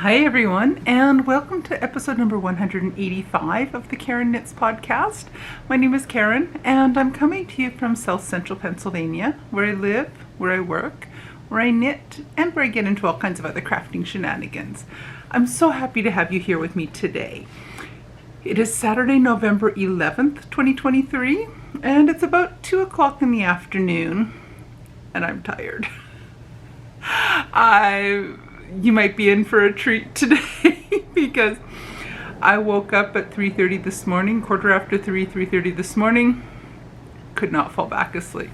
Hi everyone, and welcome to episode number 185 of the Karen Knits podcast. My name is Karen, and I'm coming to you from South Central Pennsylvania, where I live, where I work, where I knit, and where I get into all kinds of other crafting shenanigans. I'm so happy to have you here with me today. It is Saturday, November 11th, 2023, and it's about 2 o'clock in the afternoon, and I'm tired. You might be in for a treat today because I woke up at 3:30 this morning, quarter after 3:30 this morning, could not fall back asleep.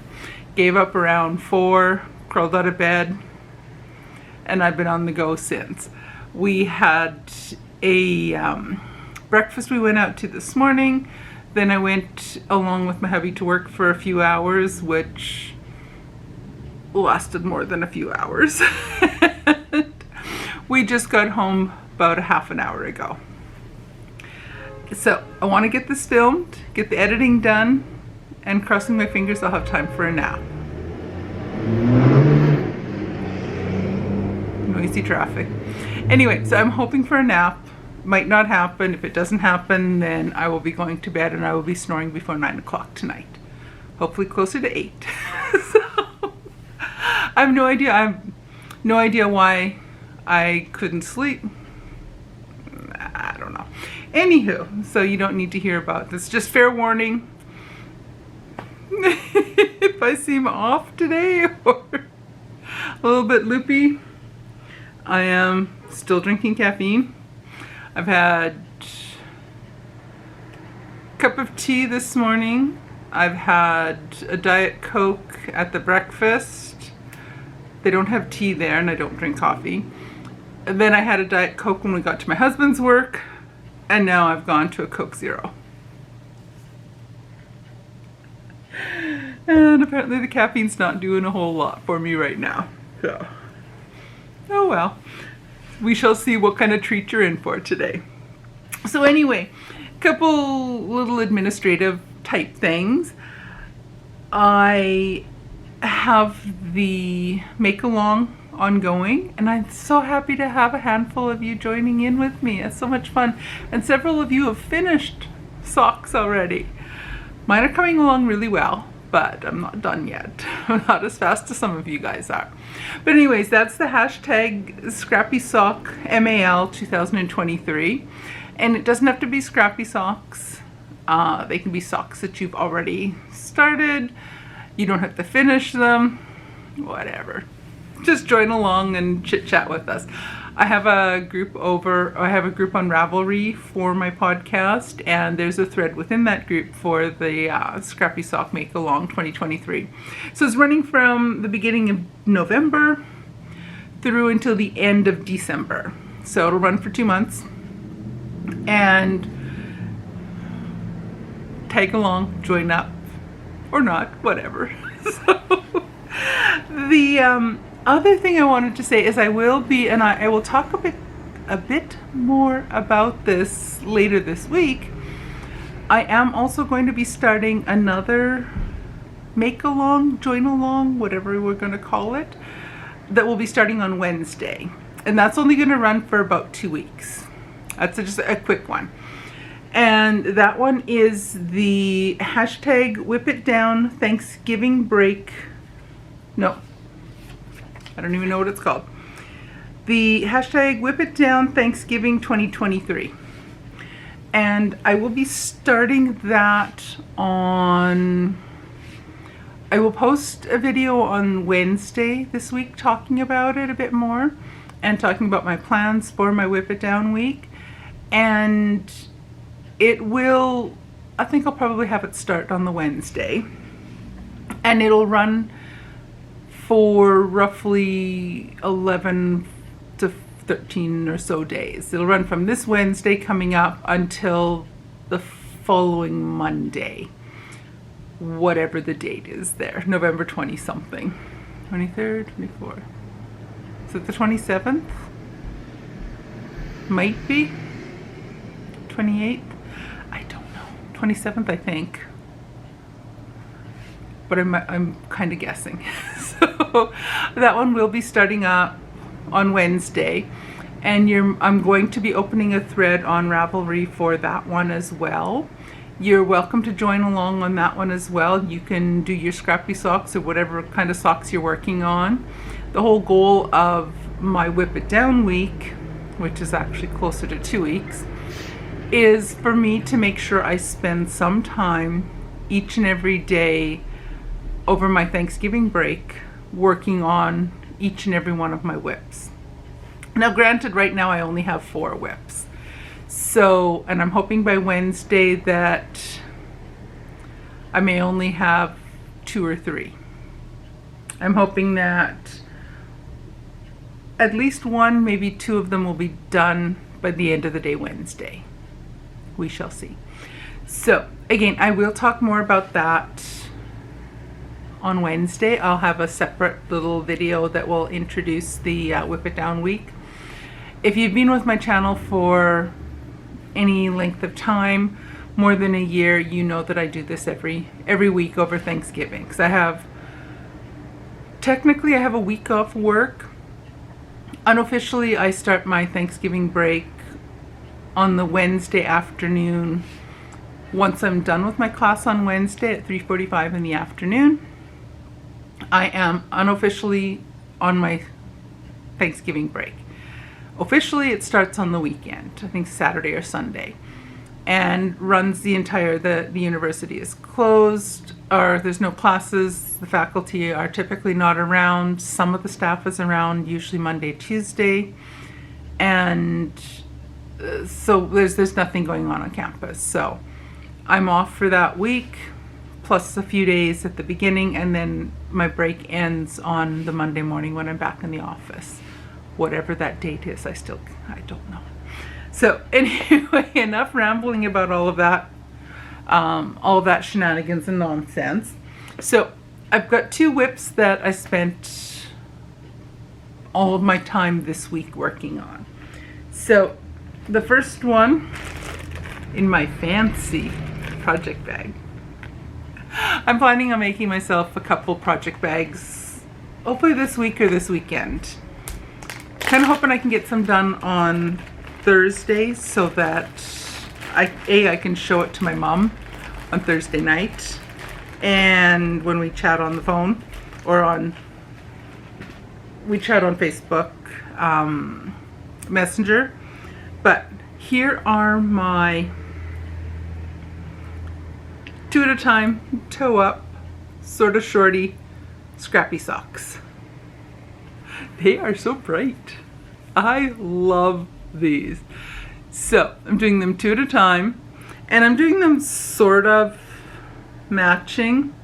Gave up around 4, crawled out of bed, and I've been on the go since. We had a breakfast we went out to this morning, then I went along with my hubby to work for a few hours, which lasted more than a few hours. We just got home about a half an hour ago. So I want to get this filmed, get the editing done, and crossing my fingers I'll have time for a nap. Noisy traffic. Anyway, so I'm hoping for a nap. Might not happen. If it doesn't happen, then I will be going to bed and I will be snoring before 9 o'clock tonight. Hopefully closer to 8. So I have no idea why I couldn't sleep. I don't know. Anywho, so you don't need to hear about this. Just fair warning. If I seem off today or a little bit loopy, I am still drinking caffeine. I've had a cup of tea this morning. I've had a Diet Coke at the breakfast. They don't have tea there and I don't drink coffee. And then I had a Diet Coke when we got to my husband's work, and now I've gone to a Coke Zero. And apparently the caffeine's not doing a whole lot for me right now. So, oh well. We shall see what kind of treat you're in for today. So anyway, a couple little administrative type things. I have the make-along ongoing, and I'm so happy to have a handful of you joining in with me. It's so much fun, and several of you have finished socks already. Mine are coming along really well, but I'm not done yet. I'm not as fast as some of you guys are. But anyways, that's the hashtag Scrappy Sock MAL 2023, and it doesn't have to be scrappy socks. They can be socks that you've already started. You don't have to finish them, whatever. Just join along and chit chat with us. I have a group on Ravelry for my podcast, and there's a thread within that group for the Scrappy Sock Make Along 2023. So it's running from the beginning of November through until the end of December. So it'll run for 2 months, and tag along, join up, or not, whatever. So the other thing I wanted to say is I will talk a bit more about this later this week. I am also going to be starting another make along, join along, whatever we're going to call it, that will be starting on Wednesday, and that's only going to run for about 2 weeks. That's just a quick one. And that one is the hashtag Whip It Down Thanksgiving Break. No, I don't even know what it's called. The hashtag Whip It Down Thanksgiving 2023. And I will be starting that on... I will post a video on Wednesday this week talking about it a bit more and talking about my plans for my Whip It Down week. And it will, I think I'll probably have it start on the Wednesday, and it'll run for roughly 11 to 13 or so days. It'll run from this Wednesday coming up until the following Monday, whatever the date is there, November 20 something, 23rd, 24th. Is it the 27th? Might be. 28th? I don't know. 27th, I think. But I'm kind of guessing. So that one will be starting up on Wednesday. and I'm going to be opening a thread on Ravelry for that one as well. You're welcome to join along on that one as well. You can do your scrappy socks or whatever kind of socks you're working on. The whole goal of my Whip It Down week, which is actually closer to 2 weeks, is for me to make sure I spend some time each and every day over my Thanksgiving break working on each and every one of my whips. Now granted, right now I only have 4 whips. So, and I'm hoping by Wednesday that I may only have 2 or 3. I'm hoping that at least 1, maybe 2 of them will be done by the end of the day Wednesday. We shall see. So again, I will talk more about that on Wednesday. I'll have a separate little video that will introduce the Whip It Down week. If you've been with my channel for any length of time, more than a year, you know that I do this every week over Thanksgiving, because technically I have a week off work. Unofficially, I start my Thanksgiving break on the Wednesday afternoon. Once I'm done with my class on Wednesday at 3:45 in the afternoon, I am unofficially on my Thanksgiving break. Officially, it starts on the weekend, I think Saturday or Sunday, and runs the university is closed, or there's no classes. The faculty are typically not around. Some of the staff is around, usually Monday, Tuesday, and so there's nothing going on campus. So I'm off for that week, plus a few days at the beginning, and then my break ends on the Monday morning when I'm back in the office. Whatever that date is, I don't know. So anyway, enough rambling about all of that shenanigans and nonsense. So I've got 2 whips that I spent all of my time this week working on. So the first one in my fancy project bag. I'm planning on making myself a couple project bags, hopefully this week or this weekend. Kind of hoping I can get some done on Thursday so that I can show it to my mom on Thursday night, and when we chat on the phone or we chat on Facebook Messenger. But here are my 2 at a time, toe up, sort of shorty, scrappy socks. They are so bright. I love these. So I'm doing them 2 at a time, and I'm doing them sort of matching.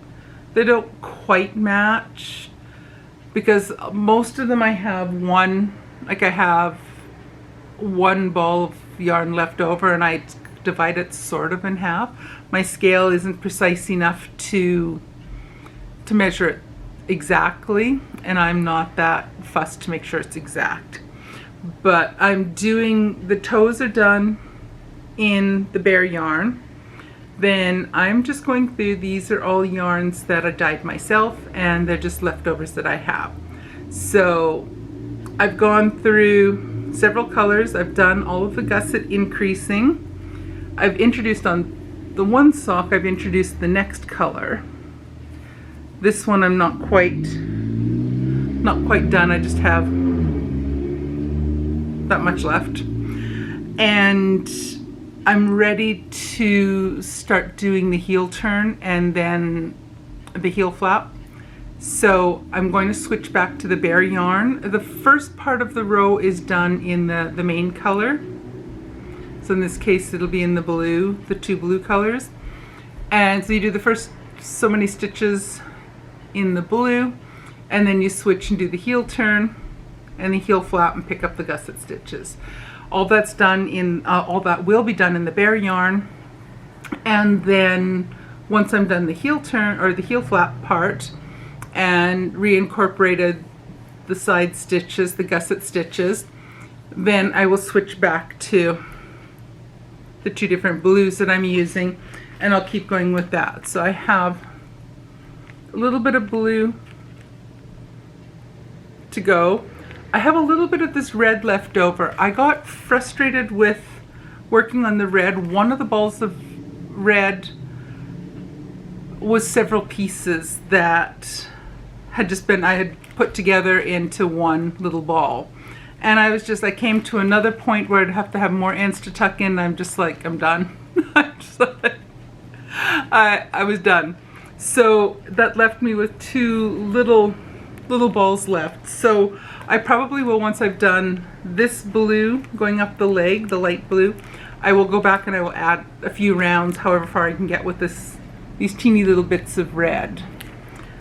They don't quite match because most of them I have one ball of yarn left over, and I divide it sort of in half. My scale isn't precise enough to measure it exactly, and I'm not that fussed to make sure it's exact. But I'm doing, the toes are done in the bare yarn. Then I'm just going through, these are all yarns that I dyed myself, and they're just leftovers that I have. So I've gone through several colors. I've done all of the gusset increasing. I've introduced on the one sock, I've introduced the next color. This one I'm not quite done. I just have that much left. And I'm ready to start doing the heel turn and then the heel flap. So I'm going to switch back to the bare yarn. The first part of the row is done in the main color. So in this case, it'll be in the blue, the 2 blue colors. And so you do the first so many stitches in the blue, and then you switch and do the heel turn and the heel flap and pick up the gusset stitches. All that's done in, all that will be done in the bare yarn. And then once I'm done the heel turn or the heel flap part and reincorporated the side stitches, the gusset stitches, then I will switch back to the 2 different blues that I'm using, and I'll keep going with that. So I have a little bit of blue to go. I have a little bit of this red left over. I got frustrated with working on the red. One of the balls of red was several pieces that had just been, I had put together into one little ball. And I came to another point where I'd have to have more ends to tuck in. I'm just like, I'm done. I was done. So that left me with two little balls left. So I probably will, once I've done this blue going up the leg, the light blue, I will go back and I will add a few rounds, however far I can get with these teeny little bits of red.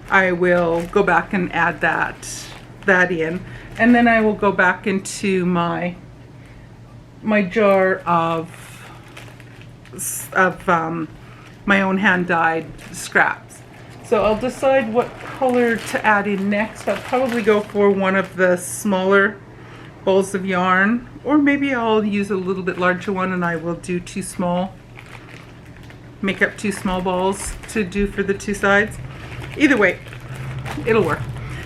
I will go back and add that in, and then I will go back into my jar of my own hand-dyed scraps. So I'll decide what color to add in next. I'll probably go for one of the smaller balls of yarn, or maybe I'll use a little bit larger one and I will do make up two small balls to do for the two sides. Either way, it'll work.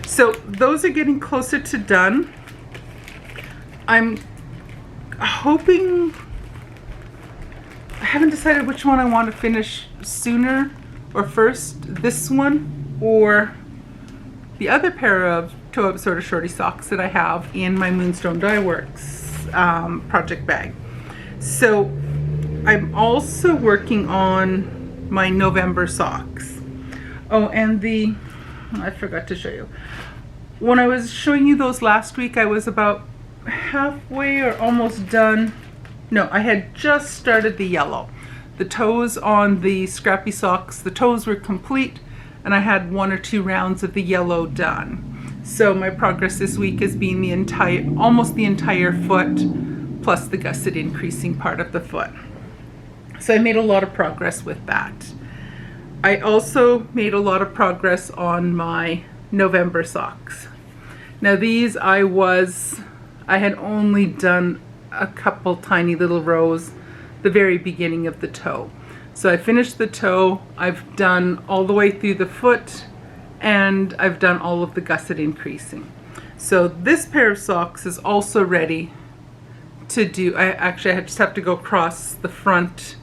So those are getting closer to done. I'm hoping, I haven't decided which one I want to finish sooner or first, this one or the other pair of Toe Up Sort of Shorty socks that I have in my Moonstone Dye Works project bag. So I'm also working on my November socks. Oh, and I forgot to show you. When I was showing you those last week, I was about halfway or almost done. No, I had just started the yellow. The toes on the scrappy socks, the toes were complete, and I had 1 or 2 rounds of the yellow done. So my progress this week has been almost the entire foot, plus the gusset increasing part of the foot. So I made a lot of progress with that. I also made a lot of progress on my November socks. Now these I had only done a couple tiny little rows the very beginning of the toe. So I finished the toe, I've done all the way through the foot, and I've done all of the gusset increasing. So this pair of socks is also ready to do. I just have to go across the front,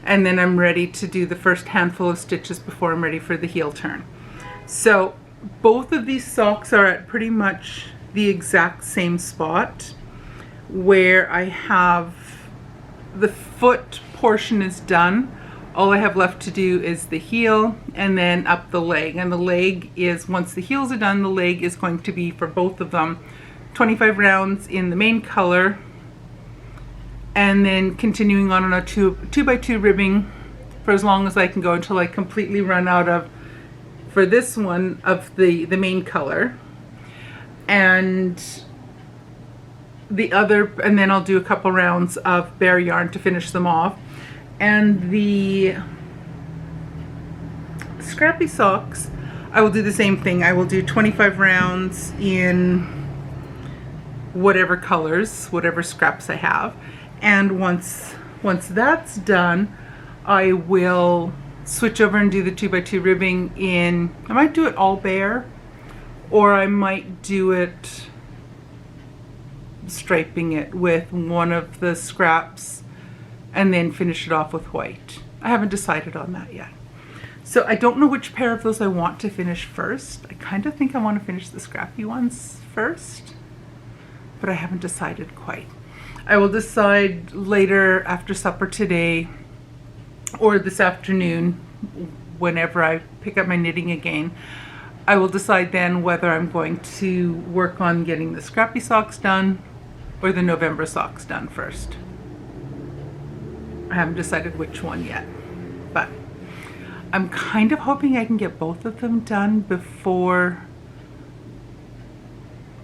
and then I'm ready to do the first handful of stitches before I'm ready for the heel turn. So both of these socks are at pretty much the exact same spot, where I have the foot portion is done. All I have left to do is the heel and then up the leg. And the leg is, once the heels are done, the leg is going to be, for both of them, 25 rounds in the main color, and then continuing on a 2x2 ribbing for as long as I can go until I completely run out of, for this one, of the main color. And and then I'll do a couple rounds of bare yarn to finish them off. And the scrappy socks, I will do the same thing. I will do 25 rounds in whatever colors, whatever scraps I have. And once that's done, I will switch over and do the 2x2 ribbing in, I might do it all bare, or I might do it striping it with one of the scraps and then finish it off with white. I haven't decided on that yet. So I don't know which pair of those I want to finish first. I kind of think I want to finish the scrappy ones first, but I haven't decided quite. I will decide later after supper today or this afternoon, whenever I pick up my knitting again. I will decide then whether I'm going to work on getting the scrappy socks done or the November socks done first. I haven't decided which one yet, but I'm kind of hoping I can get both of them done before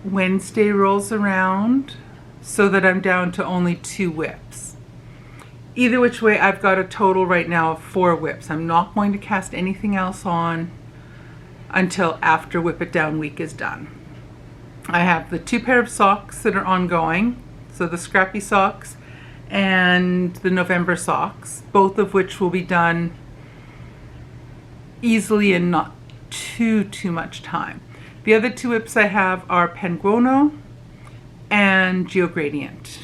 Wednesday rolls around, so that I'm down to only 2 whips. Either which way, I've got a total right now of 4 whips. I'm not going to cast anything else on until after Whip It Down week is done. I have the 2 pair of socks that are ongoing, so the scrappy socks and the November socks, both of which will be done easily and not too much time. The other 2 whips I have are Penguono, and GeoGradient.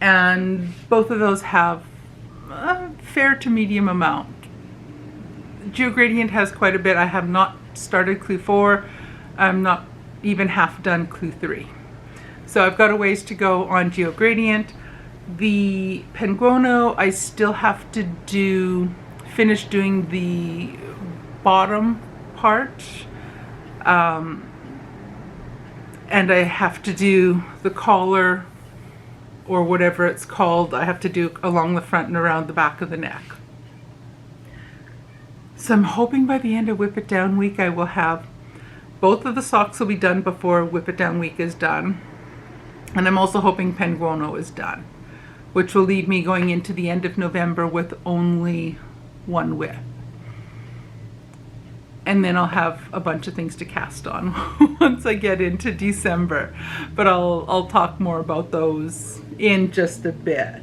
And both of those have a fair to medium amount. GeoGradient has quite a bit. I have not started Clue 4. I'm not even half done Clue 3. So I've got a ways to go on GeoGradient. The Penguono, I still have to finish doing the bottom part. And I have to do the collar, or whatever it's called. I have to do along the front and around the back of the neck. So I'm hoping by the end of Whip It Down Week I will have both of the socks will be done before Whip It Down Week is done. And I'm also hoping Penguono is done, which will leave me going into the end of November with only one whip. And then I'll have a bunch of things to cast on once I get into December. But I'll talk more about those in just a bit.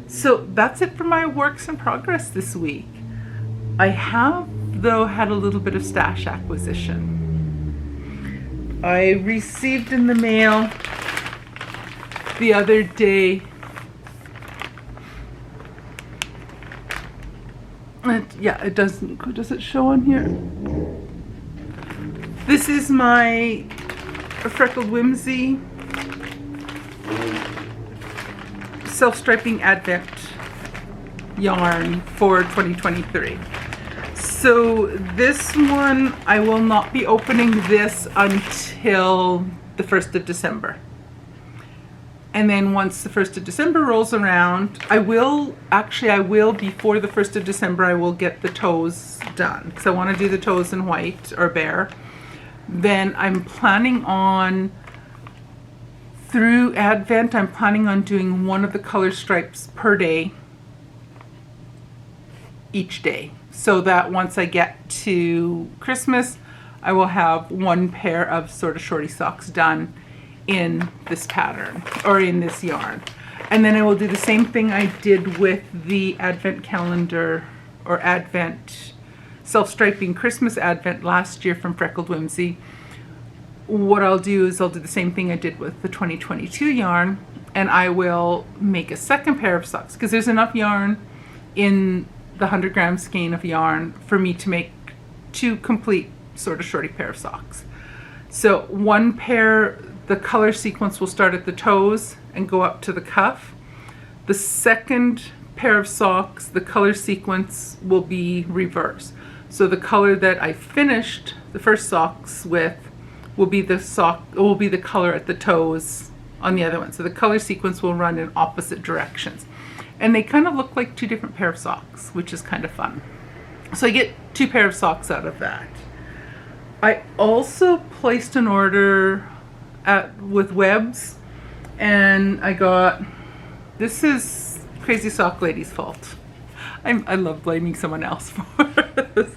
So that's it for my works in progress this week. I have, though, had a little bit of stash acquisition. I received in the mail the other day, it doesn't, does it show on here? This is my Freckled Whimsy self-striping Advent yarn for 2023. So this one, I will not be opening this until the 1st of December. And then once the 1st of December rolls around, I will, before the 1st of December, I will get the toes done. Because I want to do the toes in white or bear. Then I'm planning on, through Advent, I'm planning on doing one of the color stripes per day, each day. So that once I get to Christmas, I will have one pair of sort of shorty socks done in this pattern or in this yarn. And then I will do the same thing I did with the Advent calendar or Advent self-striping Christmas Advent last year from Freckled Whimsy. What I'll do is I'll do the same thing I did with the 2022 yarn, and I will make a second pair of socks because there's enough yarn in the 100 gram skein of yarn for me to make two complete sort of shorty pair of socks. So one pair, the color sequence will start at the toes and go up to the cuff. The second pair of socks, the color sequence will be reversed. So the color that I finished the first socks with will be the color at the toes on the other one. So the color sequence will run in opposite directions. And they kind of look like two different pair of socks, which is kind of fun. So I get two pair of socks out of that. I also placed an order with Webs, and I got, this is Crazy Sock Lady's fault. I love blaming someone else for this.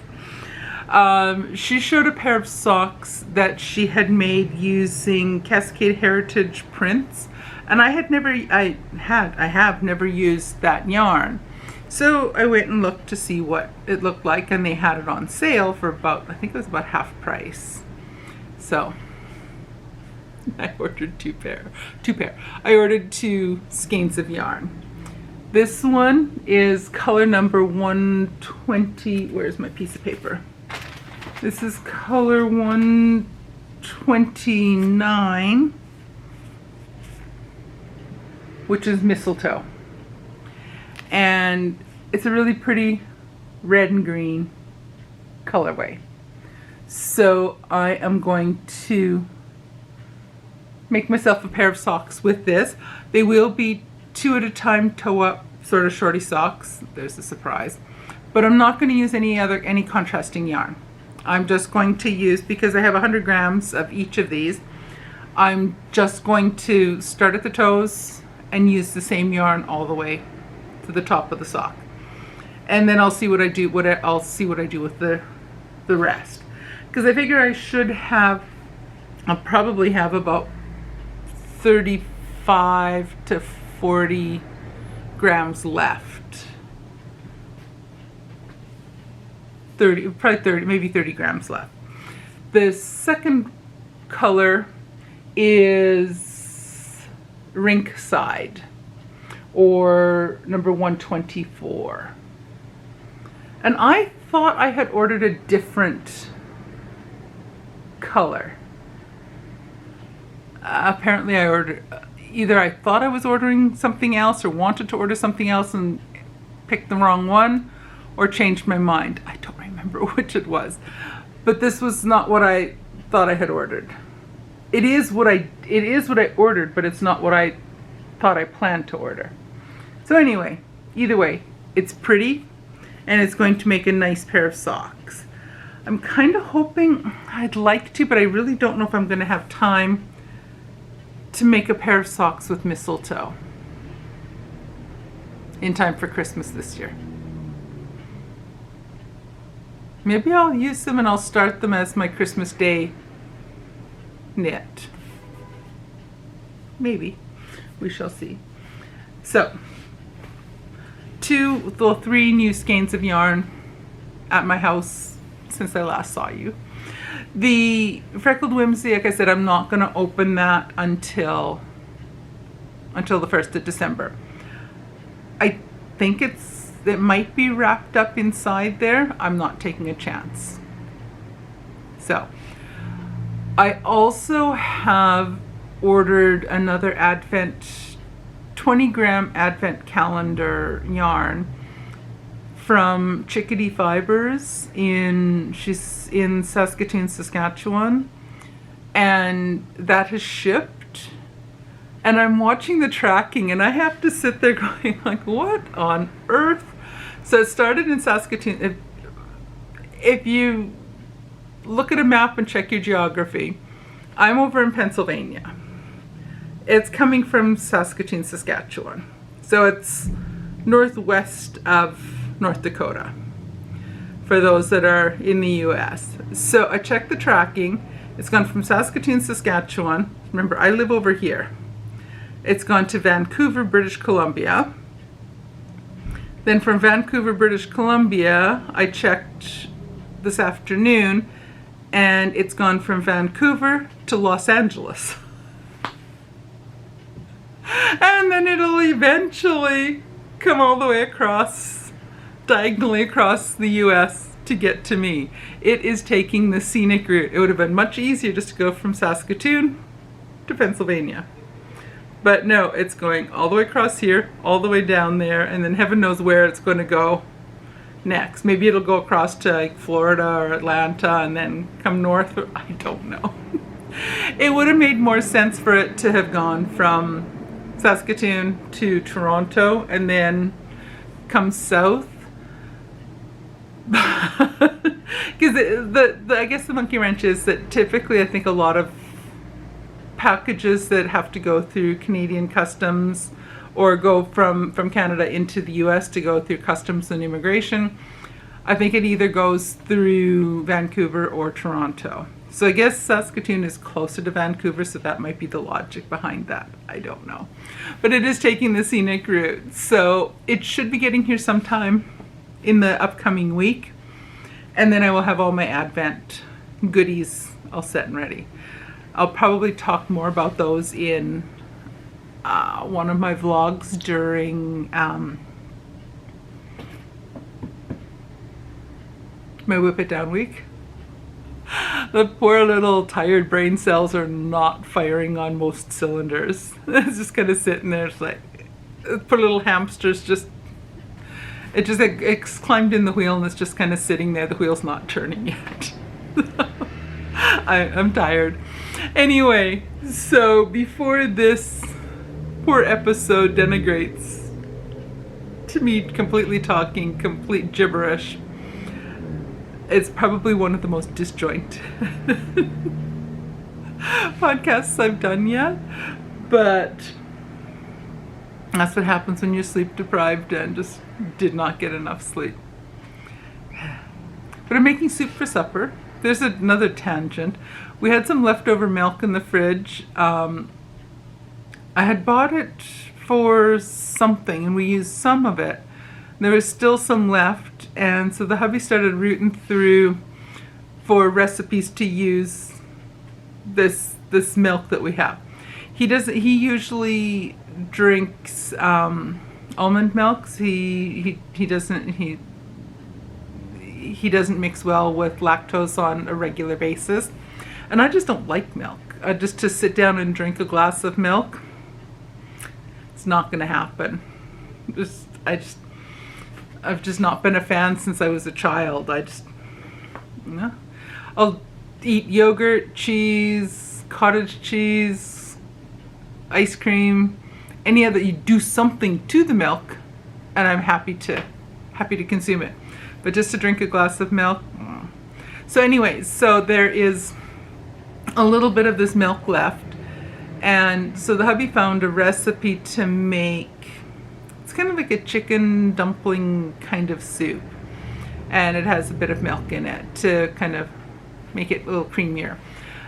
She showed a pair of socks that she had made using Cascade Heritage prints, and I have never used that yarn. So I went and looked to see what it looked like, and they had it on sale for about, I think it was about half price. So I ordered two pair. I ordered two skeins of yarn. This one is color number 120. Where's my piece of paper? This is color 129, which is Mistletoe. And it's a really pretty red and green colorway. So I am going to make myself a pair of socks with this. They will be 2 at a time toe up sort of shorty socks. There's a surprise. But I'm not going to use any contrasting yarn. I'm just going to use, because I have 100 grams of each of these, I'm just going to start at the toes and use the same yarn all the way to the top of the sock. And then I'll see what I do. I'll see what I do with the rest. Because I figure I'll probably have about 35 to 40 grams left. 30, maybe 30 grams left. The second color is Rink Side, or number 124. And I thought I had ordered a different color. Apparently I ordered, either I thought I was ordering something else or wanted to order something else and picked the wrong one, or changed my mind. I don't remember which it was. But this was not what I thought I had ordered. It is what I ordered, but it's not what I thought I planned to order. So anyway, either way, it's pretty and it's going to make a nice pair of socks. I'm kind of hoping, I'd like to, but I really don't know if I'm going to have time to make a pair of socks with mistletoe in time for Christmas this year. Maybe I'll use them and I'll start them as my Christmas Day knit. Maybe. We shall see. So, 3 new skeins of yarn at my house since I last saw you. The Freckled Whimsy, like I said, I'm not going to open that until the 1st of December. I think it might be wrapped up inside there. I'm not taking a chance. So, I also have ordered another Advent, 20-gram Advent calendar yarn from Chickadee Fibers. She's in Saskatoon, Saskatchewan, and that has shipped. And I'm watching the tracking, and I have to sit there going like, what on earth? So it started in Saskatoon. If you look at a map and check your geography, I'm over in Pennsylvania. It's coming from Saskatoon, Saskatchewan. So it's northwest of North Dakota, for those that are in the US. So I checked the tracking. It's gone from Saskatoon, Saskatchewan. Remember, I live over here. It's gone to Vancouver, British Columbia. Then from Vancouver, British Columbia, I checked this afternoon, and it's gone from Vancouver to Los Angeles. And then it'll eventually come all the way across, diagonally across the US to get to me. It is taking the scenic route. It would have been much easier just to go from Saskatoon to Pennsylvania. But no, it's going all the way across here, all the way down there, and then heaven knows where it's going to go next. Maybe it'll go across to like Florida or Atlanta and then come north. I don't know. It would have made more sense for it to have gone from Saskatoon to Toronto and then come south. Because I guess the monkey wrench is that typically I think a lot of packages that have to go through Canadian customs or go from Canada into the US to go through customs and immigration, I think it either goes through Vancouver or Toronto. So I guess Saskatoon is closer to Vancouver, so that might be the logic behind that. I don't know. But it is taking the scenic route. So it should be getting here sometime in the upcoming week. And then I will have all my Advent goodies all set and ready. I'll probably talk more about those in one of my vlogs during my Whip It Down week. The poor little tired brain cells are not firing on most cylinders. It's just kind of sitting there. It's like, poor little hamster's it's climbed in the wheel and it's just kind of sitting there. The wheel's not turning yet. I'm tired. Anyway, so before this poor episode denigrates to me completely talking complete gibberish, it's probably one of the most disjointed podcasts I've done yet, but that's what happens when you're sleep deprived and just did not get enough sleep. But I'm making soup for supper. There's another tangent. We had some leftover milk in the fridge. I had bought it for something and we used some of it. There was still some left, and so the hubby started rooting through for recipes to use this this milk that we have. He usually drinks almond milks. He doesn't mix well with lactose on a regular basis, and I just don't like milk. Just to sit down and drink a glass of milk, it's not going to happen. I've just not been a fan since I was a child. I'll eat yogurt, cheese, cottage cheese, ice cream, any other. You do something to the milk, and I'm happy to consume it. But just to drink a glass of milk. So anyways, so there is a little bit of this milk left, and so the hubby found a recipe to make, it's kind of like a chicken dumpling kind of soup, and it has a bit of milk in it to kind of make it a little creamier.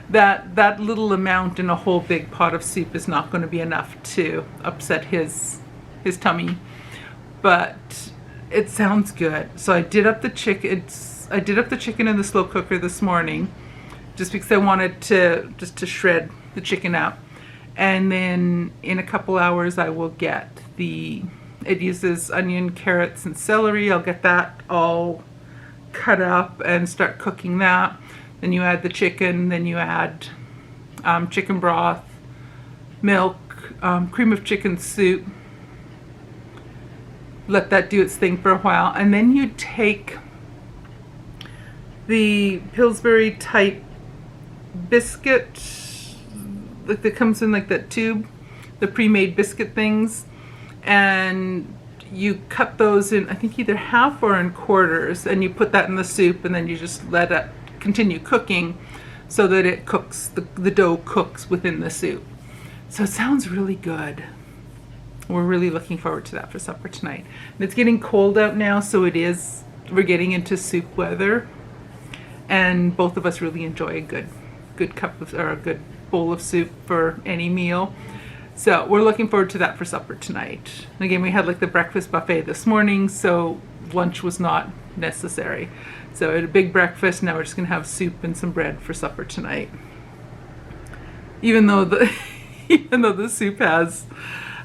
That little amount in a whole big pot of soup is not going to be enough to upset his tummy, but it sounds good. So I did up the chicken. I did up the chicken in the slow cooker this morning, just because I wanted to shred the chicken up, and then in a couple hours I will get it uses onion, carrots, and celery. I'll get that all cut up and start cooking that. Then you add the chicken, then you add chicken broth, milk, cream of chicken soup. Let that do its thing for a while, and then you take the Pillsbury type biscuit that comes in like that tube, the pre-made biscuit things, and you cut those in, I think either half or in quarters, and you put that in the soup, and then you just let it continue cooking so that it cooks, the dough cooks within the soup. So it sounds really good. We're really looking forward to that for supper tonight. And it's getting cold out now, so we're getting into soup weather, and both of us really enjoy a good cup of, or a good bowl of soup for any meal. So we're looking forward to that for supper tonight. And again, we had like the breakfast buffet this morning, so lunch was not necessary. So we had a big breakfast. Now we're just gonna have soup and some bread for supper tonight. Even though the soup has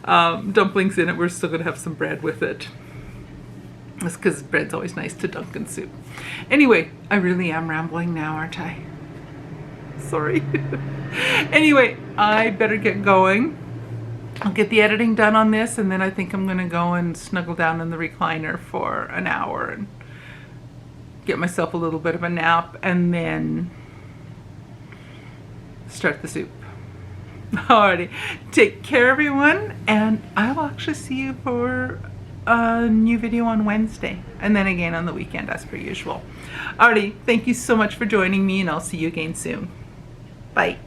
dumplings in it, we're still gonna have some bread with it. That's because bread's always nice to dunk in soup. Anyway, I really am rambling now, aren't I? Sorry. Anyway, I better get going. I'll get the editing done on this, and then I think I'm gonna go and snuggle down in the recliner for an hour and get myself a little bit of a nap, and then start the soup. Alrighty, take care everyone, and I will actually see you for a new video on Wednesday, and then again on the weekend as per usual. Alrighty, thank you so much for joining me, and I'll see you again soon. Bye.